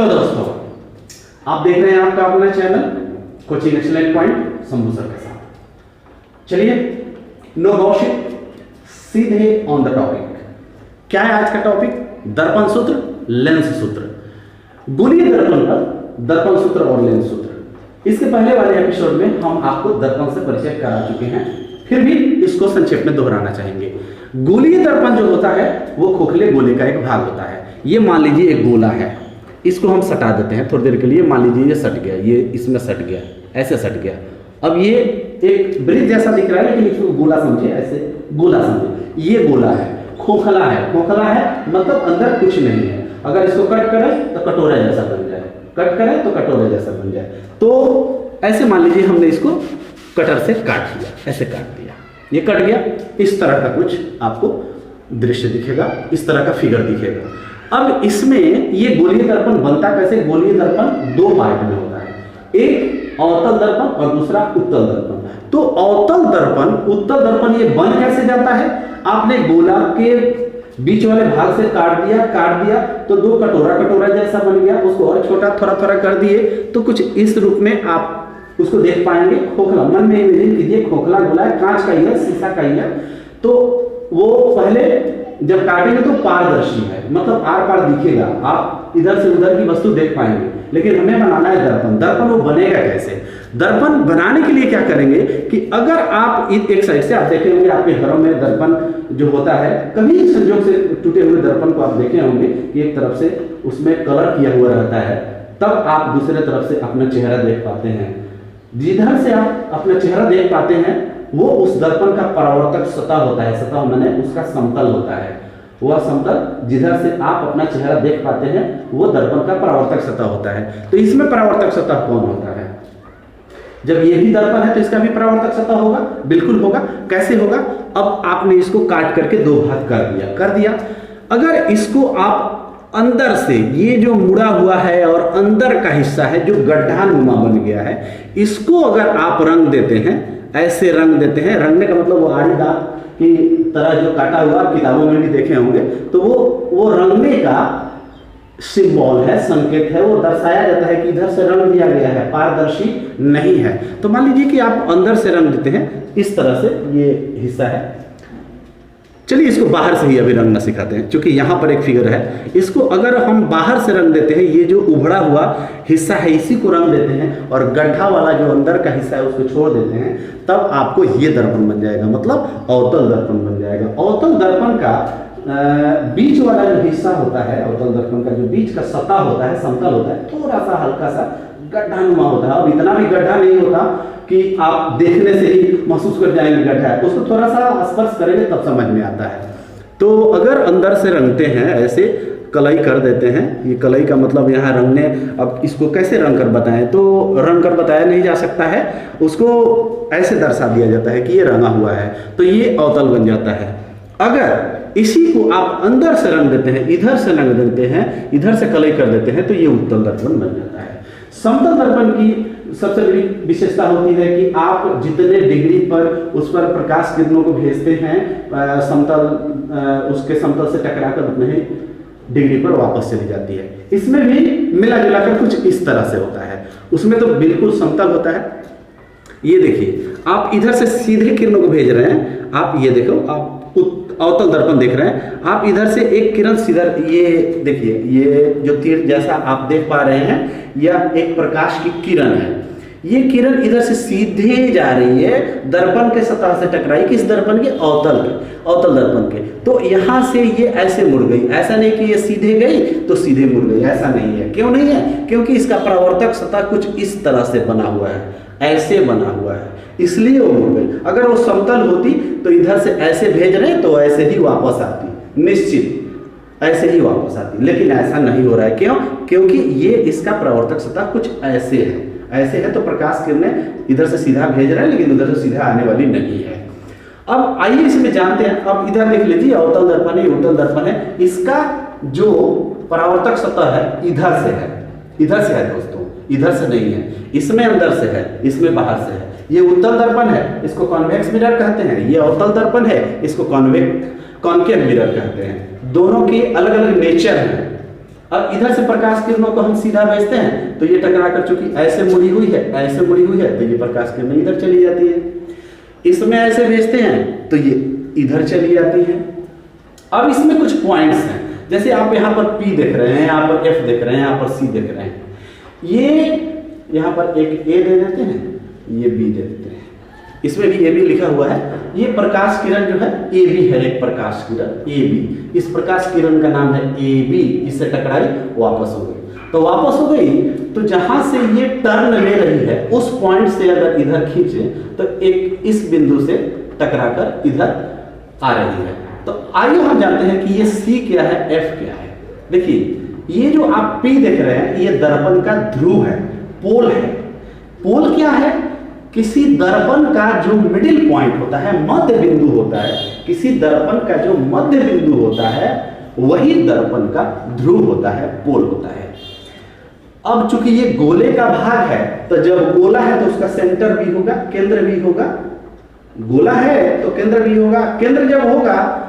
Hello दोस्तों, आप देख रहे हैं आपका अपना channel coaching excellent point Shambhu sir के साथ। चलिए नो गॉसिप, सीधे ऑन द टॉपिक। क्या है आज का टॉपिक? दर्पण सूत्र, लेंस सूत्र। गोलीय दर्पण पर दर्पण सूत्र और लेंस सूत्र। इसके पहले वाले एपिसोड में हम आपको दर्पण से परिचय करा चुके हैं, फिर भी इसको संक्षेप में दोहराना चाहेंगे। गोलीय दर्पण जो होता है वो खोखले गोले का एक भाग होता है। ये मान लीजिए एक गोला है, इसको हम सटा देते हैं थोड़ी देर के लिए। मान लीजिए ये सट गया, ये इसमें सट गया, ऐसे सट गया। अब ये एक ब्रिज जैसा दिख रहा है, लेकिन इसको गोला समझे, ऐसे गोला समझे। ये गोला है, खोखला है। खोखला है मतलब अंदर कुछ नहीं है। अगर इसको कट करें तो कटोरा जैसा बन जाए, कट करें तो कटोरे जैसा बन जाए। तो ऐसे मान लीजिए हमने इसको कटर से काट दिया, ऐसे काट दिया, ये कट गया। इस तरह का कुछ आपको दृश्य दिखेगा, इस तरह का फिगर दिखेगा। अब इसमें ये गोलीय दर्पण बनता कैसे? गोलीय दर्पण दो पार्ट में होता है, एक अवतल दर्पण और दूसरा उत्तल दर्पण। तो अवतल दर्पण, उत्तल दर्पण ये बन कैसे जाता है? आपने गोला के बीच वाले भाग से काट दिया तो दो कटोरा जैसा बन गया। उसको और छोटा थोड़ा थोड़ा कर दिए तो कुछ इस रूप में आप उसको देख पाएंगे। खोखला, मन में इमेजिन कीजिए, खोखला गोला है, कांच का ही है, शीशा का ही है। तो वो पहले जब काटेंगे तो पारदर्शी है, मतलब आर पार दिखेगा, आप इधर से उधर की वस्तु देख पाएंगे। लेकिन हमें बनाना है दर्पण। दर्पण वो बनेगा कैसे? दर्पण बनाने के लिए क्या करेंगे कि अगर आप एक साइड से आप देखे होंगे आपके घरों में दर्पण जो होता है, कभी संयोग से टूटे हुए दर्पण को आप देखे होंगे कि एक तरफ से उसमें कलर किया हुआ रहता है, तब आप दूसरे तरफ से अपना चेहरा देख पाते हैं। जिधर से आप अपना चेहरा देख पाते हैं वो उस दर्पण का परावर्तक सतह होता है। सतह माने उसका समतल होता है। वह समतल जिधर से आप अपना चेहरा देख पाते हैं वो दर्पण का परावर्तक सतह होता है। तो इसमें परावर्तक सतह कौन होता है? जब ये भी दर्पण है तो इसका भी परावर्तक सतह होगा, बिल्कुल होगा। कैसे होगा? अब आपने इसको काट करके दो भाग कर दिया। अगर इसको आप अंदर से, ये जो मुड़ा हुआ है और अंदर का हिस्सा है जो गड्ढा नुमा बन गया है, इसको अगर आप रंग देते हैं, ऐसे रंग देते हैं। रंगने का मतलब वो आड़ी दांत की तरह जो काटा हुआ किताबों में भी देखे होंगे, तो वो रंगने का सिंबल है, संकेत है। वो दर्शाया जाता है कि इधर से रंग दिया गया है, पारदर्शी नहीं है। तो मान लीजिए कि आप अंदर से रंग देते हैं, इस तरह से ये हिस्सा है। चलिए इसको बाहर से ही अभी रंगना सिखाते हैं, क्योंकि यहाँ पर एक फिगर है। इसको अगर हम बाहर से रंग देते हैं, ये जो उभड़ा हुआ हिस्सा है इसी को रंग देते हैं और गड्ढा वाला जो अंदर का हिस्सा है उसको छोड़ देते हैं, तब आपको ये दर्पण बन जाएगा, मतलब अवतल दर्पण बन जाएगा। अवतल दर्पण का बीच वाला जो हिस्सा होता है, अवतल दर्पण का जो बीच का सतह होता है, समतल होता है, थोड़ा सा हल्का सा गड्ढा नुमा होता है। अब इतना भी गड्ढा नहीं होता कि आप देखने से ही महसूस कर जाएंगे गड्ढा है, उसको थोड़ा सा स्पर्श करेंगे तब समझ में आता है। तो अगर अंदर से रंगते हैं, ऐसे कलई कर देते हैं, ये कलई का मतलब यहाँ रंगने, अब इसको कैसे रंग कर बताएं? तो रंग कर बताया नहीं जा सकता है, उसको ऐसे दर्शा दिया जाता है कि ये रंगा हुआ है, तो ये अवतल बन जाता है। अगर इसी को आप अंदर से रंग देते हैं, इधर से रंग देते हैं, इधर से कलई कर देते हैं, तो ये उत्तल दर्पण बन जाता है। समतल दर्पण की सबसे बड़ी विशेषता होती है कि आप जितने डिग्री पर उस पर प्रकाश किरणों को भेजते हैं, समतल उसके समतल से टकराकर उतने ही डिग्री पर वापस चली जाती है। इसमें भी मिला जुला कर कुछ इस तरह से होता है। उसमें तो बिल्कुल समतल होता है। ये देखिए, आप इधर से सीधे किरणों को भेज रहे हैं, आप ये देखो, आप अवतल दर्पण देख रहे हैं, आप इधर से एक किरण सीधा, ये देखिए, ये जो तीर जैसा आप देख पा रहे हैं, यह एक प्रकाश की किरण है। ये किरण इधर से सीधे जा रही है, दर्पण के सतह से टकराई, किस दर्पण के? अवतल दर्पण के। तो यहाँ से ये ऐसे मुड़ गई। ऐसा नहीं कि ये सीधे गई तो सीधे मुड़ गई, ऐसा नहीं है। क्यों नहीं है? क्योंकि इसका परावर्तक सतह कुछ इस तरह से बना हुआ है, ऐसे बना हुआ है, इसलिए वो मुड़ गई। अगर वो समतल होती तो इधर से ऐसे भेज रहे तो ऐसे ही वापस आती, निश्चित ऐसे ही वापस आती। लेकिन ऐसा नहीं हो रहा है। क्यों? क्योंकि ये इसका परावर्तक सतह कुछ ऐसे है, ऐसे है, तो प्रकाश किरणें इधर से सीधा भेज रहे हैं, लेकिन उधर से सीधा आने वाली नहीं है। अब आइए इसमें जानते हैं। अब इधर देख लीजिए, अवतल दर्पण है, उत्तल दर्पण है। इसका जो परावर्तक सतह है इधर से है, इधर से है दोस्तों, इधर से नहीं है। इसमें अंदर से है, इसमें बाहर से है। ये उत्तल दर्पण है, इसको कॉन्वेक्स मिरर कहते हैं। ये अवतल दर्पण है, इसको कॉन्केव मिरर कहते हैं। दोनों के अलग अलग नेचर है, अब इधर से प्रकाश किरणों को हम सीधा भेजते हैं तो ये टकरा कर, चूंकि ऐसे मुड़ी हुई है, ऐसे मुड़ी हुई है, तो ये प्रकाश किरणें इधर चली जाती है। इसमें ऐसे भेजते हैं तो ये इधर चली जाती है। अब इसमें कुछ पॉइंट्स हैं, जैसे आप यहाँ पर P देख रहे हैं, यहाँ पर F देख रहे हैं, यहाँ पर C देख रहे हैं। ये यहाँ पर एक A दे देते हैं, ये B दे देते हैं, इसमें भी AB लिखा हुआ है। ये प्रकाश किरण जो है AB है, एक प्रकाश किरण AB। इस प्रकाश किरण का नाम है AB। इससे टकराई, वापस हो गई। तो वापस हो गई तो जहां से ये टर्न ले रही है उस पॉइंट से अगर इधर खींचे तो एक इस बिंदु से टकराकर इधर आ रही है। तो आइए हम जानते हैं कि ये C क्या है, F क्या है। देखिए ये जो आप P देख रहे हैं ये दर्पण का ध्रुव है, पोल है। पोल क्या है? किसी दर्पण का जो मिडिल पॉइंट होता है, मध्य बिंदु होता है, किसी दर्पण का जो मध्य बिंदु होता है वही दर्पण का ध्रुव होता है, पोल होता है। अब चूंकि ये गोले का भाग है तो जब गोला है तो उसका सेंटर भी होगा, केंद्र भी होगा। गोला है तो केंद्र भी होगा, केंद्र जब होगा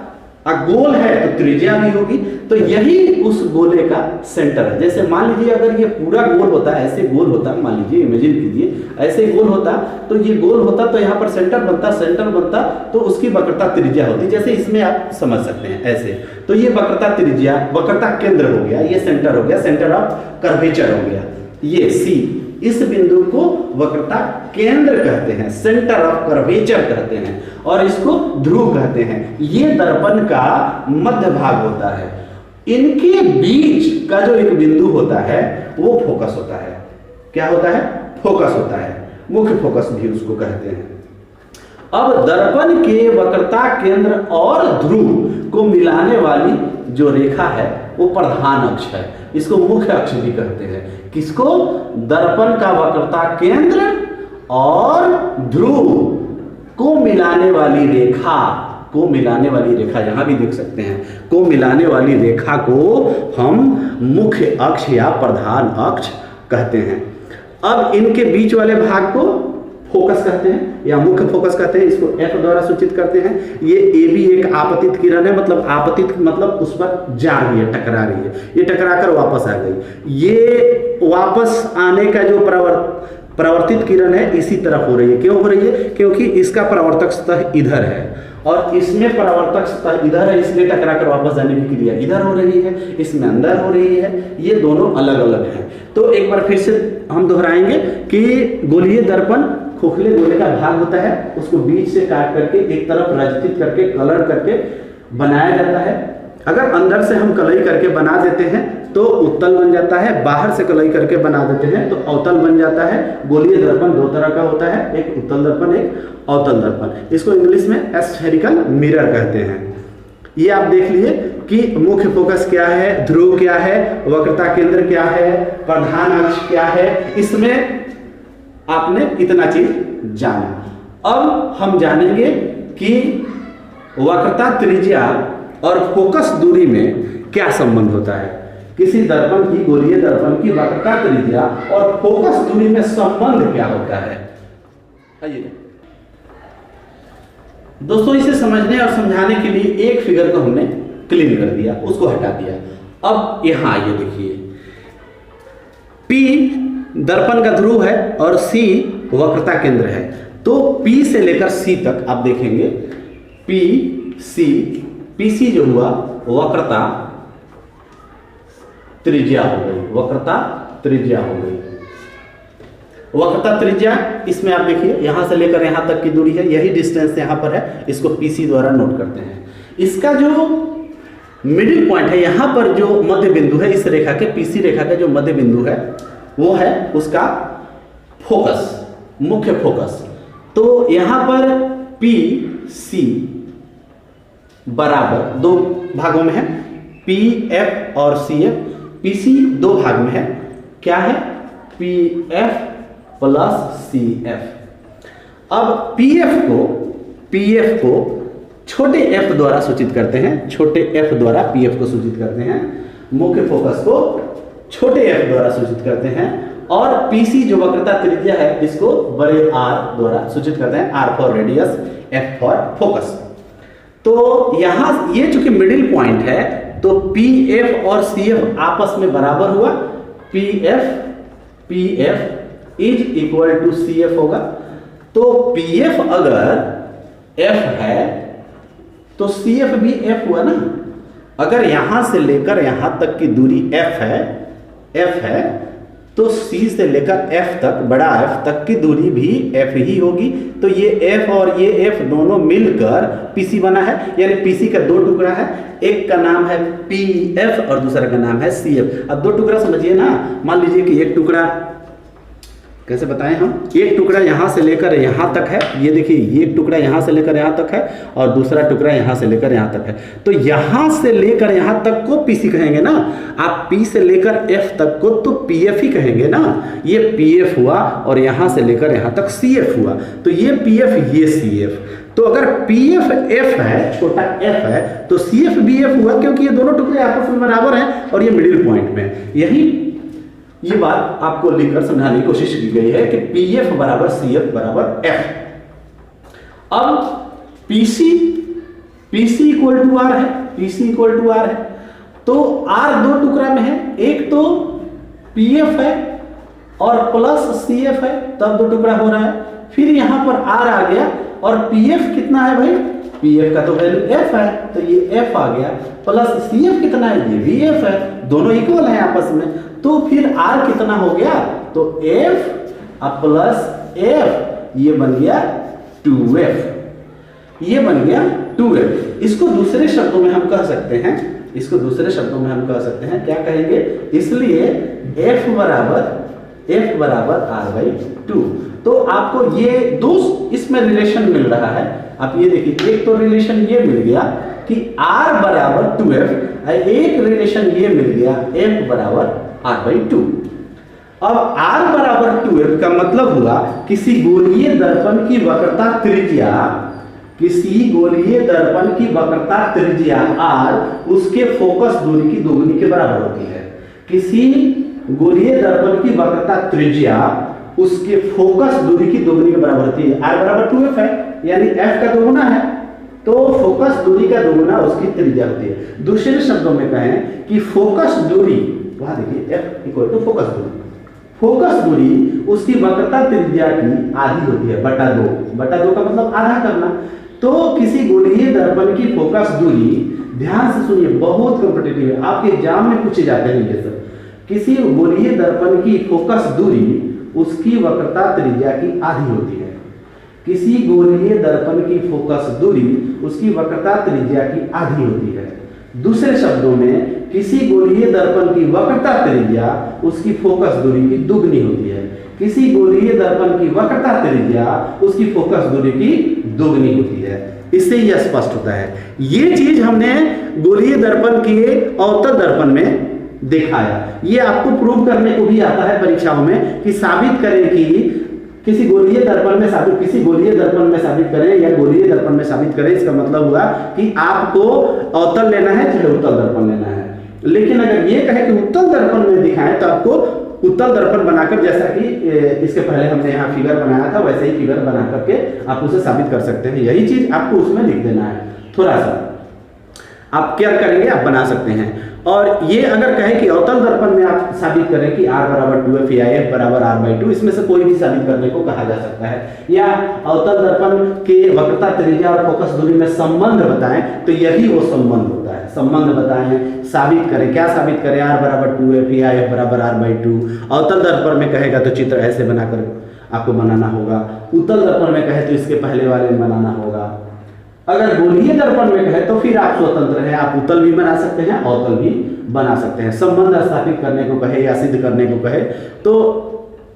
गोल है तो त्रिज्या भी होगी। तो यही उस गोले का सेंटर है। जैसे मान लीजिए अगर ये पूरा गोल होता, ऐसे गोल होता, मान लीजिए इमेजिन कीजिए ऐसे गोल होता, तो ये गोल होता तो यहाँ पर सेंटर बनता, सेंटर बनता तो उसकी वक्रता त्रिज्या होती। जैसे इसमें आप समझ सकते हैं ऐसे, तो ये वक्रता त्रिज्या, वक्रता केंद्र हो गया, ये सेंटर हो गया, सेंटर ऑफ कर्वेचर हो गया। ये C, इस बिंदु को वक्रता केंद्र कहते हैं, सेंटर ऑफ कर्वेचर कहते हैं, और इसको ध्रुव कहते हैं। ये दर्पण का मध्य भाग होता है। इनके बीच का जो एक बिंदु होता है वो फोकस होता है। क्या होता है? फोकस होता है, मुख्य फोकस भी उसको कहते हैं। अब दर्पण के वक्रता केंद्र और ध्रुव को मिलाने वाली जो रेखा है वो प्रधान अक्ष है, इसको मुख्य अक्ष भी कहते हैं। किसको? दर्पण का वक्रता केंद्र और ध्रुव को मिलाने वाली रेखा, को मिलाने वाली रेखा, यहां भी देख सकते हैं, को मिलाने वाली रेखा को हम मुख्य अक्ष या प्रधान अक्ष कहते हैं। अब इनके बीच वाले भाग को फोकस कहते हैं या मुख्य फोकस कहते हैं, इसको F द्वारा सूचित करते हैं। ये AB एक आपतित किरण है, मतलब आपतित मतलब उस पर जा रही है, टकरा रही है, ये टकराकर वापस आ गई। ये वापस आने का जो प्रवर्तित किरण है इसी तरफ हो रही है। क्यों हो रही है? क्योंकि इसका परावर्तक सतह इधर है और इसमें परावर्तक सतह इधर है, इसलिए टकराकर वापस जाने की क्रिया इधर हो रही है, इसमें अंदर हो रही है। ये दोनों अलग अलग हैं। तो एक बार फिर से हम दोहराएंगे कि गोलीय दर्पण खोखले गोले का भाग होता है, उसको बीच से काट करके एक तरफ रचित करके कलर करके बनाया जाता है। अगर अंदर से हम कलई करके बना देते हैं तो उत्तल बन जाता है, बाहर से कलई करके बना देते हैं तो अवतल बन जाता है। गोलीय दर्पण दो तरह का होता है, एक उत्तल दर्पण, एक अवतल दर्पण। इसको इंग्लिश में स्फेरिकल मिरर कहते हैं। ये आप देख लिए कि मुख्य फोकस क्या है, ध्रुव क्या है, वक्रता केंद्र क्या है, प्रधान अक्ष क्या है, इसमें आपने इतना चीज जाना। अब हम जानेंगे कि वक्रता त्रिज्या और फोकस दूरी में क्या संबंध होता है। किसी दर्पण की, गोलीय दर्पण की वक्रता त्रिज्या और फोकस दूरी में संबंध क्या होता है। आइए दोस्तों, इसे समझने और समझाने के लिए एक फिगर को हमने क्लीन कर दिया, उसको हटा दिया। अब यहां आइए, देखिए P दर्पण का ध्रुव है और C वक्रता केंद्र है। तो P से लेकर C तक आप देखेंगे, PC जो हुआ वक्रता त्रिज्या हो गई, वक्रता त्रिज्या हो गई। वक्रता त्रिज्या इसमें आप देखिए यहां से लेकर यहां तक की दूरी है, यही डिस्टेंस यहां पर है, इसको PC द्वारा नोट करते हैं। इसका जो मिडिल पॉइंट है, यहां पर जो मध्य बिंदु है, इस रेखा के PC रेखा का जो मध्य बिंदु है वो है उसका फोकस, मुख्य फोकस। तो यहां पर PC बराबर दो भागों में है, PF और CF। PC दो भाग में है, क्या है? PF plus CF। अब PF को छोटे f द्वारा सूचित करते हैं, छोटे f द्वारा PF को सूचित करते हैं, मुख्य फोकस को छोटे f द्वारा सूचित करते हैं, और PC जो वक्रता त्रिज्या है इसको बड़े R द्वारा सूचित करते हैं, R for radius, F for focus. तो यहां ये चूंकि मिडिल पॉइंट है तो पीएफ और सीएफ आपस में बराबर हुआ, PF is equal to CF होगा। तो पीएफ अगर एफ है तो सीएफ भी एफ हुआ ना। अगर यहां से लेकर यहां तक की दूरी एफ है तो सी से लेकर एफ तक, बड़ा एफ तक की दूरी भी एफ ही होगी। तो ये एफ और ये एफ दोनों मिलकर पीसी बना है, यानी पीसी का दो टुकड़ा है, एक का नाम है पीएफ और दूसरा का नाम है सीएफ। अब दो टुकड़ा समझिए ना, मान लीजिए कि एक टुकड़ा, कैसे बताएं हम, एक टुकड़ा यहां से लेकर यहां तक है, ये देखिए ये एक टुकड़ा यहां से लेकर यहां तक है और दूसरा टुकड़ा यहां से लेकर यहां तक है। तो यहां से लेकर यहां तक को पीसी कहेंगे ना, आप पी से लेकर एफ तक को तो पीएफ ही कहेंगे ना। ये पीएफ हुआ और यहां से लेकर यहां तक सीएफ हुआ, तो ये पीएफ ये सीएफ। तो अगर पीएफ एफ है, छोटा एफ है, तो सीएफ भी एफ हुआ, क्योंकि ये दोनों टुकड़े आपस में बराबर हैं और ये मिडिल पॉइंट में। यही ये बात आपको लिखकर समझाने की कोशिश की गई है कि पीएफ बराबर सीएफ बराबर एफ। अब पीसी इक्वल टू आर है, पीसी इक्वल टू आर है, तो आर दो टुकड़ा में है, एक तो पीएफ है और प्लस सीएफ है, तब दो टुकड़ा हो रहा है। फिर यहां पर आर आ गया और पीएफ कितना है भाई, पीएफ का तो वैल्यू एफ है, तो ये एफ आ गया, प्लस सीएफ कितना है, ये भी एफ है, दोनों इक्वल है आपस में। तो फिर आर कितना हो गया, तो एफ प्लस एफ, ये बन गया 2f, ये बन गया 2f। इसको दूसरे शब्दों में हम कह सकते हैं, इसको दूसरे शब्दों में हम कह सकते हैं, क्या कहेंगे, इसलिए f बराबर r/2। तो आपको ये दो इसमें रिलेशन मिल रहा है। आप ये देखिए, एक तो रिलेशन ये मिल गया कि r बराबर 2f, एक रिलेशन ये मिल गया f बराबर r/2। अब r बराबर 2f का मतलब हुआ किसी गोलीय दर्पण की वक्रता त्रिज्या, किसी गोलीय दर्पण की वक्रता त्रिज्या r उसके फोकस दूरी की दोगुनी के बराबर होती है। किसी गोलीय दर्पण की वक्रता त्रिज्या उसके फोकस दूरी की दोगुनी के बराबर होती है। r बराबर 2f है, यानी f का दोगुना है, तो फोकस दूरी का दोगुना उसकी त्रिज्या होती है। दूसरे शब्दों में कहें कि फोकस दूरी, वहां देखिए f इक्वल टू फोकस दूरी, फोकस दूरी उसकी वक्रता त्रिज्या की आधी होती है, बटा दो का मतलब आधा करना। तो किसी गोलीय दर्पण की फोकस दूरी, ध्यान से सुनिए, बहुत कॉम्पिटिटिव है, आपके एग्जाम में पूछे जाते हैं ये सब। किसी गोलीय दर्पण की फोकस दूरी उसकी वक्रता त्रिज्या की आधी होती है। किसी गोलीय दर्पण की फोकस दूरी उसकी वक्रता त्रिज्या की आधी होती है। दूसरे शब्दों में किसी गोलीय दर्पण की वक्रता त्रिज्या उसकी फोकस दूरी की दुगनी होती है। किसी गोलीय दर्पण की वक्रता त्रिज्या उसकी फोकस दूरी की दुगनी होती है। इससे यह स्पष्ट होता है। ये चीज हमने गोलीय दर्पण के अवतल दर्पण में दिखाया। ये आपको प्रूव करने को भी आता है परीक्षाओं में कि साबित करें कि किसी गोलीय दर्पण में साबित, किसी गोलीय दर्पण में साबित करें या गोलीय दर्पण में साबित करें। इसका मतलब हुआ कि आपको अवतल लेना है चाहे उत्तल दर्पण लेना है। लेकिन अगर ये कहे कि उत्तल दर्पण में दिखाएं तो आपको उत्तल दर्पण बनाकर, जैसा कि इसके पहले हमने यहाँ फिगर बनाया था, वैसे ही फिगर बना करके आप उसे साबित कर सकते हैं। यही चीज आपको उसमें लिख देना है। थोड़ा सा आप क्या करेंगे, आप बना सकते हैं। और ये अगर कहें कि अवतल दर्पण में आप साबित करें कि r बराबर 2f या f बराबर r/2, इसमें से कोई भी साबित करने को कहा जा सकता है। या अवतल दर्पण के वक्रता त्रिज्या और फोकस दूरी में संबंध बताएं तो यही वो संबंध होता है। संबंध बताएं, साबित करें। क्या साबित करें, r बराबर 2f या f बराबर r/2। अवतल दर्पण में कहेगा तो चित्र ऐसे बनाकर आपको बनाना होगा। उत्तल दर्पण में कहे तो इसके पहले वाले में बनाना होगा। अगर गोलीय दर्पण में कहे तो फिर आप स्वतंत्र हैं, आप उत्तल भी बना सकते हैं, अवतल भी बना सकते हैं। संबंध स्थापित करने को कहे या सिद्ध करने को कहे तो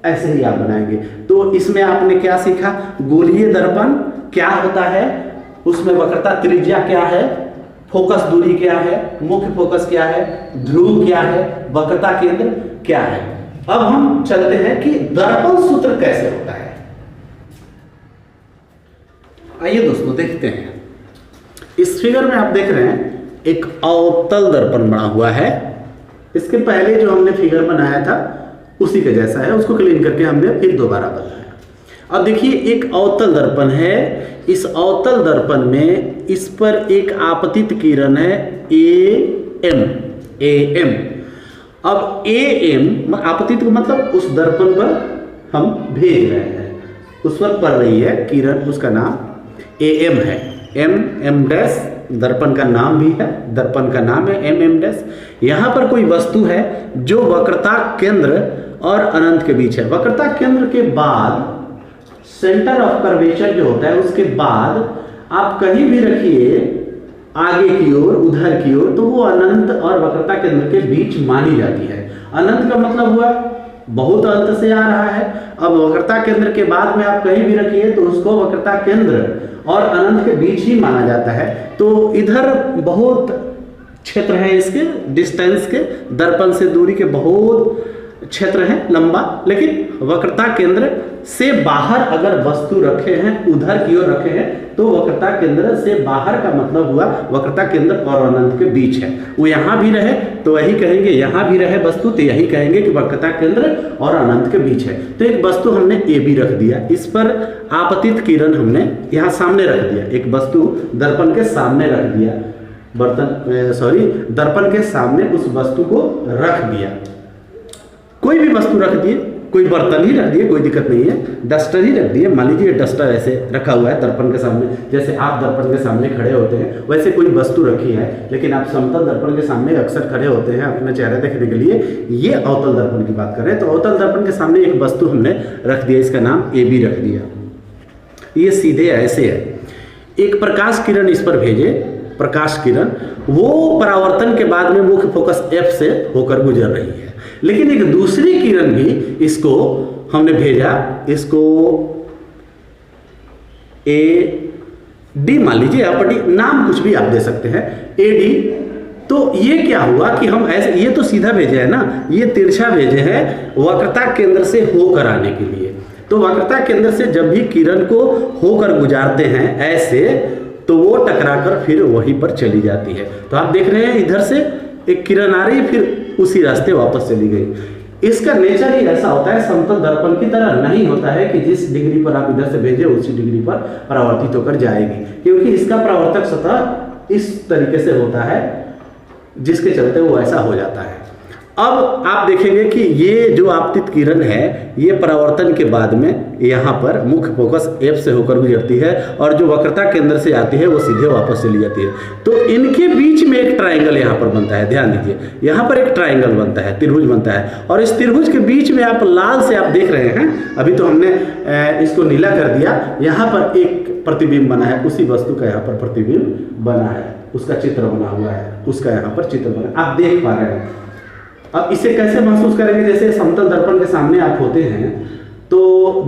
ऐसे ही आप बनाएंगे। तो इसमें आपने क्या सीखा, गोलीय दर्पण क्या होता है, उसमें वक्रता त्रिज्या क्या है, फोकस दूरी क्या है, मुख्य फोकस क्या है, ध्रुव क्या है, वक्रता केंद्र क्या है। अब हम चलते हैं कि दर्पण सूत्र कैसे होता है। आइए दोस्तों देखते हैं। इस फिगर में आप देख रहे हैं एक अवतल दर्पण बना हुआ है। इसके पहले जो हमने फिगर बनाया था उसी के जैसा है, उसको क्लीन करके हमने फिर दोबारा बनाया। अब देखिए एक अवतल दर्पण है। इस अवतल दर्पण में इस पर एक आपतित किरण है A एम, ए एम। अब ए एम आपतित का मतलब उस दर्पण पर हम भेज रहे हैं, उस पर पड़ रही है किरण, उसका नाम ए एम है। एम एम डैश दर्पण का नाम भी है, दर्पण का नाम है एम एम डैश। यहाँ पर कोई वस्तु है जो वक्रता केंद्र और अनंत के बीच है। वक्रता केंद्र के बाद सेंटर ऑफ कर्वेचर जो होता है उसके बाद आप कहीं भी रखिए आगे की ओर, उधर की ओर, तो वो अनंत और वक्रता केंद्र के बीच मानी जाती है। अनंत का मतलब हुआ बहुत अंत से आ रहा है। अब वक्रता केंद्र के बाद में आप कहीं भी रखिए तो उसको वक्रता केंद्र और अनंत के बीच ही माना जाता है। तो इधर बहुत क्षेत्र है इसके, डिस्टेंस के, दर्पण से दूरी के बहुत क्षेत्र है लंबा, लेकिन वक्रता केंद्र से बाहर अगर वस्तु रखे हैं, उधर की ओर रखे हैं, तो वक्रता केंद्र से बाहर का मतलब हुआ वक्रता केंद्र और अनंत के बीच है। वो यहाँ भी रहे तो यही कहेंगे, यहाँ भी रहे वस्तु तो यही कहेंगे कि वक्रता केंद्र और अनंत के बीच है। तो एक वस्तु हमने ए बी रख दिया, इस पर आपतित किरण हमने यहाँ सामने रख दिया, एक वस्तु दर्पण के सामने रख दिया, दर्पण के सामने उस वस्तु को रख दिया। कोई भी वस्तु रख दिए, कोई बर्तन ही रख दिए, कोई दिक्कत नहीं है, डस्टर ही रख दिए। मान लीजिए डस्टर ऐसे रखा हुआ है दर्पण के सामने, जैसे आप दर्पण के सामने खड़े होते हैं वैसे कोई वस्तु रखी है, लेकिन आप समतल दर्पण के सामने अक्सर खड़े होते हैं अपना चेहरा देखने के लिए। ये अवतल दर्पण की बात कर रहे हैं, तो अवतल दर्पण के सामने एक वस्तु हमने रख दिया, इसका नाम ए बी रख दिया। ये सीधे ऐसे है, एक प्रकाश किरण इस पर भेजे, प्रकाश किरण वो परावर्तन के बाद में मुख्य फोकस एफ से होकर गुजर रही है, लेकिन एक दूसरी किरण भी इसको हमने भेजा, इसको ए डी मान लीजिए, आप नाम कुछ भी आप दे सकते हैं, ए डी। तो ये क्या हुआ कि हम ऐसे, ये तो सीधा भेजे है ना, ये तिरछा भेजे हैं वक्रता केंद्र से होकर आने के लिए। तो वक्रता केंद्र से जब भी किरण को होकर गुजारते हैं ऐसे, तो वो टकराकर फिर वहीं पर चली जाती है। तो आप देख रहे हैं इधर से एक किरण आ रही, फिर उसी रास्ते वापस चली गई। इसका नेचर ही ऐसा होता है, समतल दर्पण की तरह नहीं होता है कि जिस डिग्री पर आप इधर से भेजे उसी डिग्री पर परावर्तित होकर जाएगी, क्योंकि इसका परावर्तक सतह इस तरीके से होता है जिसके चलते वो ऐसा हो जाता है। अब आप देखेंगे कि ये जो आपतित किरण है ये परावर्तन के बाद में यहाँ पर मुख्य फोकस एफ से होकर गुजरती है और जो वक्रता केंद्र से आती है वो सीधे वापस चली जाती है। तो इनके बीच में एक ट्रायंगल यहाँ पर बनता है, ध्यान दीजिए, यहाँ पर एक ट्रायंगल बनता है, त्रिभुज बनता है, और इस त्रिभुज के बीच में आप लाल से आप देख रहे हैं, अभी तो हमने इसको नीला कर दिया, यहाँ पर एक प्रतिबिंब बना है, उसी वस्तु का यहाँ पर प्रतिबिंब बना है, उसका चित्र बना हुआ है, उसका यहाँ पर चित्र बना, आप देख पा रहे हैं। अब इसे कैसे महसूस करेंगे, जैसे समतल दर्पण के सामने आप होते हैं तो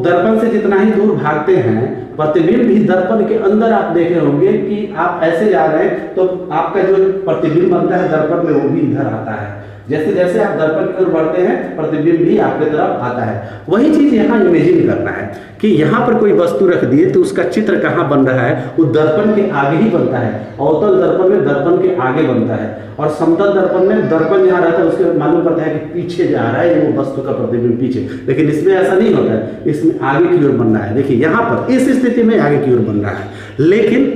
दर्पण से जितना ही दूर भागते हैं, प्रतिबिंब भी दर्पण के अंदर आप देखे होंगे कि आप ऐसे जा रहे हैं तो आपका जो प्रतिबिंब बनता है दर्पण में वो भी इधर आता है। जैसे जैसे आप दर्पण की ओर बढ़ते हैं प्रतिबिंब भी आपके तरफ आता है। वही चीज यहाँ इमेजिन करना है कि यहाँ पर कोई वस्तु रख दिए तो उसका चित्र कहाँ बन रहा है, वो दर्पण के आगे ही बनता है। अवतल दर्पण में दर्पण के आगे बनता है और समतल दर्पण में दर्पण जहाँ रहता है उसके मालूम पड़ता है कि पीछे जा रहा है वो वस्तु का प्रतिबिंब पीछे, लेकिन इसमें ऐसा नहीं होता है, इसमें आगे की ओर बन रहा है। देखिए यहाँ पर इस स्थिति में आगे की ओर बन रहा है, लेकिन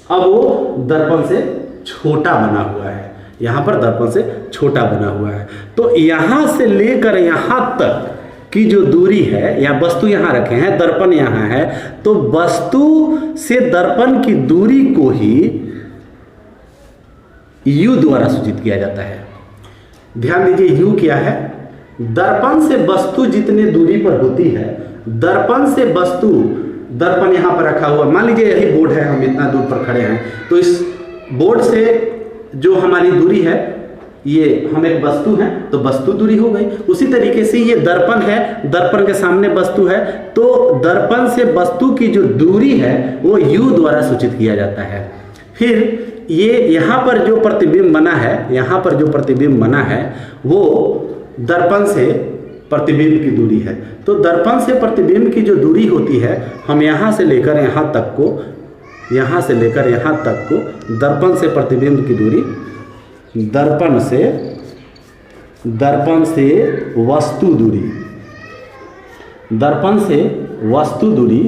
अब वो दर्पण से छोटा बना हुआ है, यहाँ पर दर्पण से छोटा बना हुआ है। तो यहाँ से लेकर यहाँ तक की जो दूरी है, या वस्तु यहाँ रखे हैं, दर्पण यहाँ है, तो वस्तु से दर्पण की दूरी को ही U द्वारा सूचित किया जाता है। ध्यान दीजिए U क्या है, दर्पण से वस्तु जितने दूरी पर होती है, दर्पण से वस्तु, दर्पण यहाँ पर रखा हुआ, मान लीजिए यही बोर्ड है, हम इतना दूर पर खड़े हैं, तो इस बोर्ड से जो हमारी दूरी है, ये हम एक वस्तु है तो वस्तु दूरी हो गई। उसी तरीके से ये दर्पण है, दर्पण के सामने वस्तु है, तो दर्पण से वस्तु की जो दूरी है वो U द्वारा सूचित किया जाता है। फिर ये यहाँ पर जो प्रतिबिंब बना है, यहाँ पर जो प्रतिबिंब बना है वो दर्पण से प्रतिबिंब की दूरी है। तो दर्पण से प्रतिबिंब की जो दूरी होती है, हम यहाँ से लेकर यहाँ तक को, यहाँ से लेकर यहाँ तक को, दर्पण से प्रतिबिंब की दूरी, दर्पण से वस्तु दूरी, दर्पण से वस्तु दूरी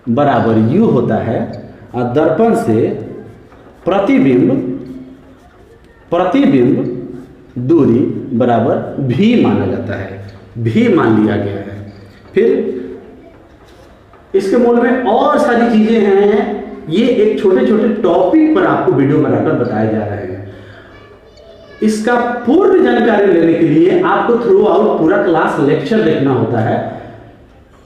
बराबर U होता है, और दर्पण से प्रतिबिंब प्रतिबिंब दूरी बराबर भी माना जाता है, भी मान लिया गया है। फिर इसके मूल में और सारी चीजें हैं, ये एक छोटे छोटे टॉपिक पर आपको वीडियो बनाकर बताए जा रहे हैं। इसका पूर्ण जानकारी लेने के लिए आपको थ्रू आउट पूरा क्लास लेक्चर देखना होता है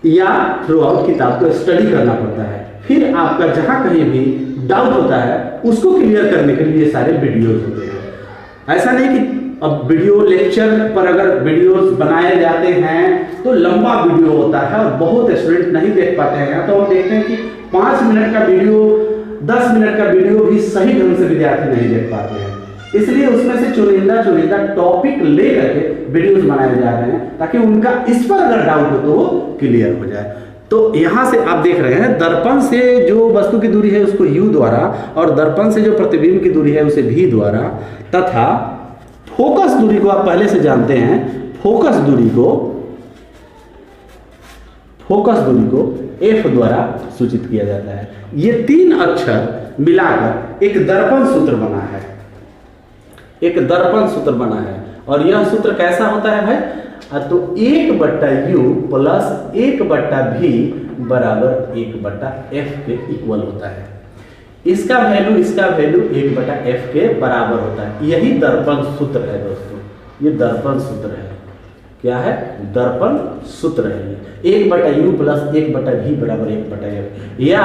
या थ्रू आउट किताब को स्टडी करना पड़ता है। फिर आपका जहां कहीं भी डाउट होता है उसको क्लियर करने के लिए सारे वीडियोस होते हैं। ऐसा नहीं कि अब वीडियो लेक्चर पर अगर वीडियोस बनाए जाते हैं तो लंबा वीडियो होता है और बहुत स्टूडेंट नहीं देख पाते हैं। तो हम देखते हैं कि 5 मिनट का वीडियो, 10 मिनट का वीडियो भी सही ढंग से विद्यार्थी नहीं देख पाते हैं। इसलिए उसमें से चुनिंदा टॉपिक ले करके वीडियोस बनाए जा रहे हैं ताकि उनका इस पर अगर डाउट हो तो वो क्लियर हो जाए। तो यहां से आप देख रहे हैं दर्पण से जो वस्तु की दूरी है उसको u द्वारा और दर्पण से जो प्रतिबिंब की दूरी है उसे v द्वारा, तथा फोकस दूरी को आप पहले से जानते हैं, फोकस दूरी को f द्वारा सूचित किया जाता है। ये 3 अक्षर मिलाकर एक दर्पण सूत्र बना है, एक दर्पण सूत्र बना है। और यह सूत्र कैसा होता है भाई? तो 1/u प्लस 1/v बराबर 1/f के इक्वल होता है। इसका वैल्यू 1/f के बराबर होता है। यही दर्पण सूत्र है दोस्तों, ये दर्पण सूत्र है। क्या है? दर्पण सूत्र है। 1/u प्लस 1/v बराबर 1/f, या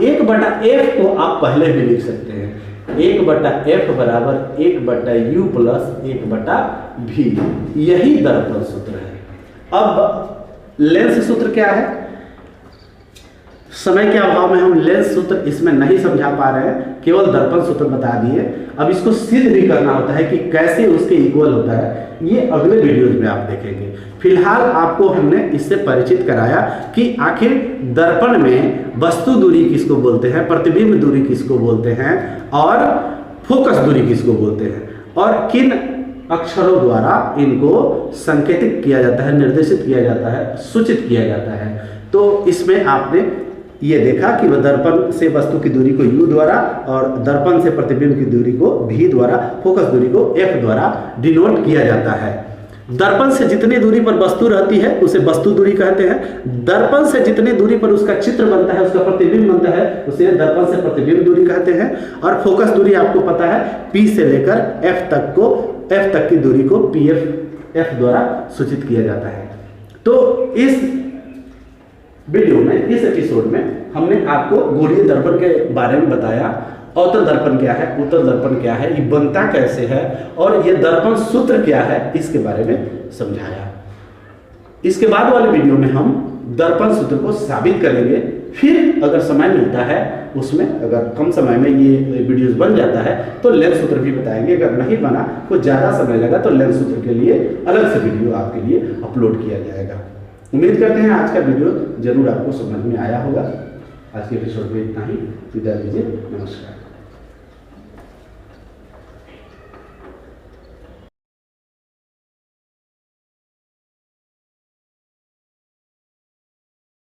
1/f को आप पहले भी लिख सकते हैं, 1/f बराबर 1/u प्लस 1/v। यही दर्पण सूत्र है। अब लेंस सूत्र क्या है? समय के अभाव में हम लेंस सूत्र इसमें नहीं समझा पा रहे हैं, केवल दर्पण सूत्र बता दिए। अब इसको सिद्ध भी करना होता है कि कैसे उसके इक्वल होता है, ये अगले वीडियोज में आप देखेंगे। फिलहाल आपको हमने इससे परिचित कराया कि आखिर दर्पण में वस्तु दूरी किसको बोलते हैं, प्रतिबिंब दूरी किसको बोलते हैं और फोकस दूरी किसको बोलते हैं, और किन अक्षरों द्वारा इनको संकेतित किया जाता है, निर्देशित किया जाता है, सूचित किया जाता है। तो इसमें आपने ये देखा कि वह दर्पण से वस्तु की दूरी को u द्वारा और दर्पण से प्रतिबिंब की दूरी को v द्वारा, फोकस दूरी को f द्वारा डिनोट किया जाता है। दर्पण से जितनी दूरी पर वस्तु रहती है उसे वस्तु दूरी कहते हैं। दर्पण से जितनी दूरी पर उसका चित्र बनता है, उसका प्रतिबिंब बनता है, उसे दर्पण से प्रतिबिंब दूरी कहते हैं। और फोकस दूरी आपको पता है, P से लेकर F तक की दूरी को PF द्वारा सूचित किया जाता है। तो इस वीडियो में, इस एपिसोड में हमने आपको गोलीय दर्पण के बारे में बताया। अवतल दर्पण क्या है, उत्तल दर्पण क्या है, ये बनता कैसे है और ये दर्पण सूत्र क्या है, इसके बारे में समझाया। इसके बाद वाले वीडियो में हम दर्पण सूत्र को साबित करेंगे। फिर अगर समय मिलता है उसमें, अगर कम समय में ये वीडियोस बन जाता है तो लेंस सूत्र भी बताएंगे। अगर नहीं बना, कुछ ज़्यादा समय लगा तो लेंस सूत्र के लिए अलग से वीडियो आपके लिए अपलोड किया जाएगा। उम्मीद करते हैं आज का वीडियो जरूर आपको समझ में आया होगा। आज के एपिसोड में इतना ही, विदा दीजिए, नमस्कार।